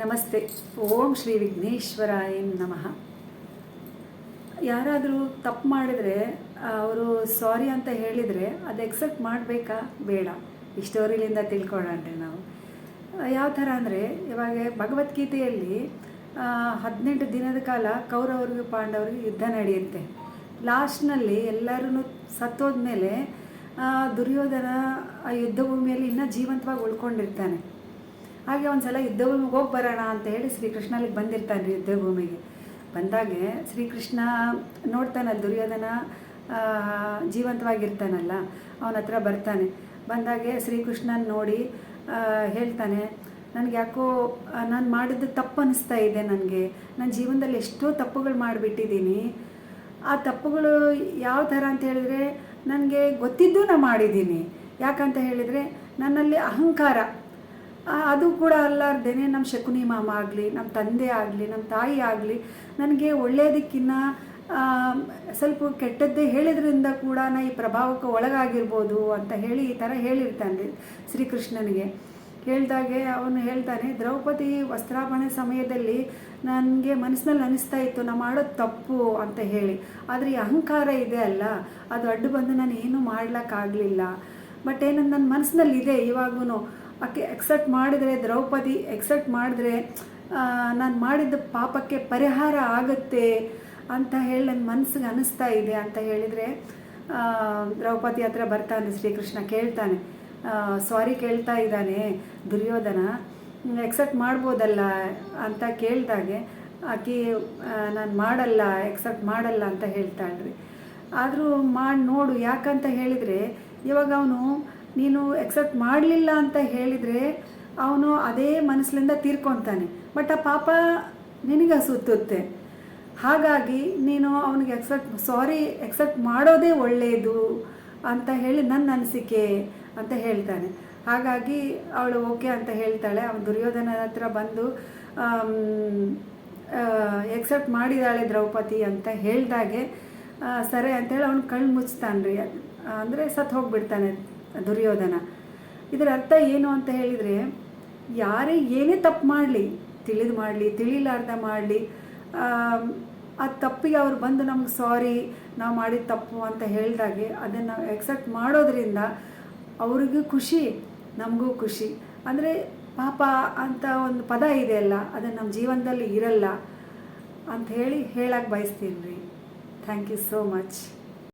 ನಮಸ್ತೆ. ಓಂ ಶ್ರೀ ವಿಘ್ನೇಶ್ವರಾಯ ನಮಃ. ಯಾರಾದರೂ ತಪ್ಪು ಮಾಡಿದರೆ ಅವರು ಸಾರಿ ಅಂತ ಹೇಳಿದರೆ ಅದು ಎಕ್ಸೆಪ್ಟ್ ಮಾಡಬೇಕಾ ಬೇಡ, ಈ ಸ್ಟೋರಿಲಿಂದ ತಿಳ್ಕೊಳ್ಳೋಣ್ರಿ ನಾವು. ಯಾವ ಥರ ಅಂದರೆ, ಇವಾಗ ಭಗವದ್ಗೀತೆಯಲ್ಲಿ 18 ದಿನದ ಕಾಲ ಕೌರವರಿಗೂ ಪಾಂಡವರಿಗೂ ಯುದ್ಧ ನಡೆಯುತ್ತೆ. ಲಾಸ್ಟ್ನಲ್ಲಿ ಎಲ್ಲರೂ ಸತ್ತೋದ್ಮೇಲೆ ದುರ್ಯೋಧನ ಆ ಯುದ್ಧ ಭೂಮಿಯಲ್ಲಿ ಇನ್ನೂ ಜೀವಂತವಾಗಿ ಉಳ್ಕೊಂಡಿರ್ತಾನೆ. ಹಾಗೆ ಒಂದು ಸಲ ಯುದ್ಧ ಭೂಮಿಗೆ ಹೋಗಿ ಬರೋಣ ಅಂತ ಹೇಳಿ ಶ್ರೀಕೃಷ್ಣ ಅಲ್ಲಿಗೆ ಬಂದಿರ್ತಾನೆ ರೀ. ಯುದ್ಧ ಭೂಮಿಗೆ ಬಂದಾಗೆ ಶ್ರೀಕೃಷ್ಣ ನೋಡ್ತಾನಲ್ಲ, ದುರ್ಯೋಧನ ಜೀವಂತವಾಗಿರ್ತಾನಲ್ಲ, ಅವನ ಹತ್ರ ಬರ್ತಾನೆ. ಬಂದಾಗೆ ಶ್ರೀಕೃಷ್ಣನ ನೋಡಿ ಹೇಳ್ತಾನೆ, ನನಗೆ ಯಾಕೋ ನಾನು ಮಾಡಿದ್ದು ತಪ್ಪು ಅನ್ನಿಸ್ತಾ ಇದೆ. ನನ್ನ ಜೀವನದಲ್ಲಿ ಎಷ್ಟೋ ತಪ್ಪುಗಳು ಮಾಡಿಬಿಟ್ಟಿದ್ದೀನಿ. ಆ ತಪ್ಪುಗಳು ಯಾವ ಥರ ಅಂತ ಹೇಳಿದರೆ, ನನಗೆ ಗೊತ್ತಿದ್ದು ನಾನು ಮಾಡಿದ್ದೀನಿ. ಯಾಕಂತ ಹೇಳಿದರೆ ನನ್ನಲ್ಲಿ ಅಹಂಕಾರ, ಅದು ಕೂಡ ಅಲ್ಲಾರ್ದೇನೆ ನಮ್ಮ ಶಕುನಿ ಮಾಮ ಆಗಲಿ, ನಮ್ಮ ತಂದೆ ಆಗಲಿ, ನಮ್ಮ ತಾಯಿ ಆಗಲಿ ನನಗೆ ಒಳ್ಳೆಯದಕ್ಕಿನ್ನ ಸ್ವಲ್ಪ ಕೆಟ್ಟದ್ದೇ ಹೇಳಿದ್ರಿಂದ ಕೂಡ ನಾ ಈ ಪ್ರಭಾವಕ್ಕೆ ಒಳಗಾಗಿರ್ಬೋದು ಅಂತ ಹೇಳಿ ಈ ಥರ ಹೇಳಿರ್ತಾನೆ ರೀ ಶ್ರೀಕೃಷ್ಣನಿಗೆ. ಹೇಳಿದಾಗೆ ಅವನು ಹೇಳ್ತಾನೆ, ದ್ರೌಪದಿ ವಸ್ತ್ರಾಪಣೆ ಸಮಯದಲ್ಲಿ ನನಗೆ ಮನಸ್ಸಿನಲ್ಲಿ ಅನ್ನಿಸ್ತಾ ಇತ್ತು ನಾ ಮಾಡೋದು ತಪ್ಪು ಅಂತ ಹೇಳಿ. ಆದರೆ ಈ ಅಹಂಕಾರ ಇದೆ ಅಲ್ಲ, ಅದು ಅಡ್ಡು ಬಂದು ನಾನು ಏನೂ ಮಾಡ್ಲಿಕ್ಕಾಗಲಿಲ್ಲ. ಬಟ್ ಏನಂದು ನನ್ನ ಮನಸ್ಸಿನಲ್ಲಿ ಇದೆ ಇವಾಗೂ. ಆಕೆ ಎಕ್ಸೆಪ್ಟ್ ಮಾಡಿದರೆ, ದ್ರೌಪದಿ ಎಕ್ಸೆಪ್ಟ್ ಮಾಡಿದ್ರೆ ನಾನು ಮಾಡಿದ ಪಾಪಕ್ಕೆ ಪರಿಹಾರ ಆಗುತ್ತೆ ಅಂತ ಹೇಳಿ ನನ್ನ ಮನಸ್ಸಿಗೆ ಅನ್ನಿಸ್ತಾ ಇದೆ ಅಂತ ಹೇಳಿದರೆ, ದ್ರೌಪದಿ ಹತ್ರ ಬರ್ತಾನೆ ಶ್ರೀಕೃಷ್ಣ. ಕೇಳ್ತಾನೆ, ಸಾರಿ ಕೇಳ್ತಾ ಇದ್ದಾನೆ ದುರ್ಯೋಧನ, ಎಕ್ಸೆಪ್ಟ್ ಮಾಡ್ಬೋದಲ್ಲ ಅಂತ ಕೇಳಿದಾಗೆ ಆಕೆ ನಾನು ಮಾಡಲ್ಲ, ಎಕ್ಸೆಪ್ಟ್ ಮಾಡಲ್ಲ ಅಂತ ಹೇಳ್ತಾಳ್ರಿ. ಆದರೂ ಮಾಡಿ ನೋಡು. ಯಾಕಂತ ಹೇಳಿದರೆ, ಇವಾಗ ಅವನು ನೀನು ಎಕ್ಸೆಪ್ಟ್ ಮಾಡಲಿಲ್ಲ ಅಂತ ಹೇಳಿದರೆ ಅವನು ಅದೇ ಮನಸ್ಸಿನಿಂದ ತೀರ್ಕೊತಾನೆ. ಬಟ್ ಆ ಪಾಪ ನಿನಗೆ ಸುತ್ತುತ್ತೆ. ಹಾಗಾಗಿ ನೀನು ಅವನಿಗೆ ಎಕ್ಸೆಪ್ಟ್ ಮಾಡೋದೇ ಒಳ್ಳೆಯದು ಅಂತ ಹೇಳಿ ನನ್ನ ಅನಿಸಿಕೆ ಅಂತ ಹೇಳ್ತಾನೆ. ಹಾಗಾಗಿ ಅವಳು ಓಕೆ ಅಂತ ಹೇಳ್ತಾಳೆ. ಅವನು ದುರ್ಯೋಧನ ಹತ್ರ ಬಂದು ಎಕ್ಸೆಪ್ಟ್ ಮಾಡಿದಾಳೆ ದ್ರೌಪದಿ ಅಂತ ಹೇಳ್ದಾಗೆ ಸರಿ ಅಂತೇಳಿ ಅವನು ಕಣ್ಣು ಮುಚ್ತಾನೆ ರೀ. ಅಂದರೆ ಸತ್ತು ಹೋಗಿಬಿಡ್ತಾನೆ ದುರ್ಯೋಧನ. ಇದರ ಅರ್ಥ ಏನು ಅಂತ ಹೇಳಿದರೆ, ಯಾರೇ ಏನೇ ತಪ್ಪು ಮಾಡಲಿ, ತಿಳಿದು ಮಾಡಲಿ ತಿಳಿಲಾರ್ದ ಮಾಡಲಿ, ಆ ತಪ್ಪಿಗೆ ಅವ್ರು ಬಂದು ನಮ್ಗೆ ಸಾರಿ ನಾವು ಮಾಡಿದ ತಪ್ಪು ಅಂತ ಹೇಳಿದಾಗೆ ಅದನ್ನು ನಾವು ಎಕ್ಸೆಪ್ಟ್ ಮಾಡೋದ್ರಿಂದ ಅವ್ರಿಗೂ ಖುಷಿ, ನಮಗೂ ಖುಷಿ. ಅಂದರೆ ಪಾಪ ಅಂತ ಒಂದು ಪದ ಇದೆಯಲ್ಲ, ಅದನ್ನು ನಮ್ಮ ಜೀವನದಲ್ಲಿ ಇರಲ್ಲ ಅಂತ ಹೇಳಕ್ಕೆ ಬಯಸ್ತೀನಿ ರೀ. Thank you so much.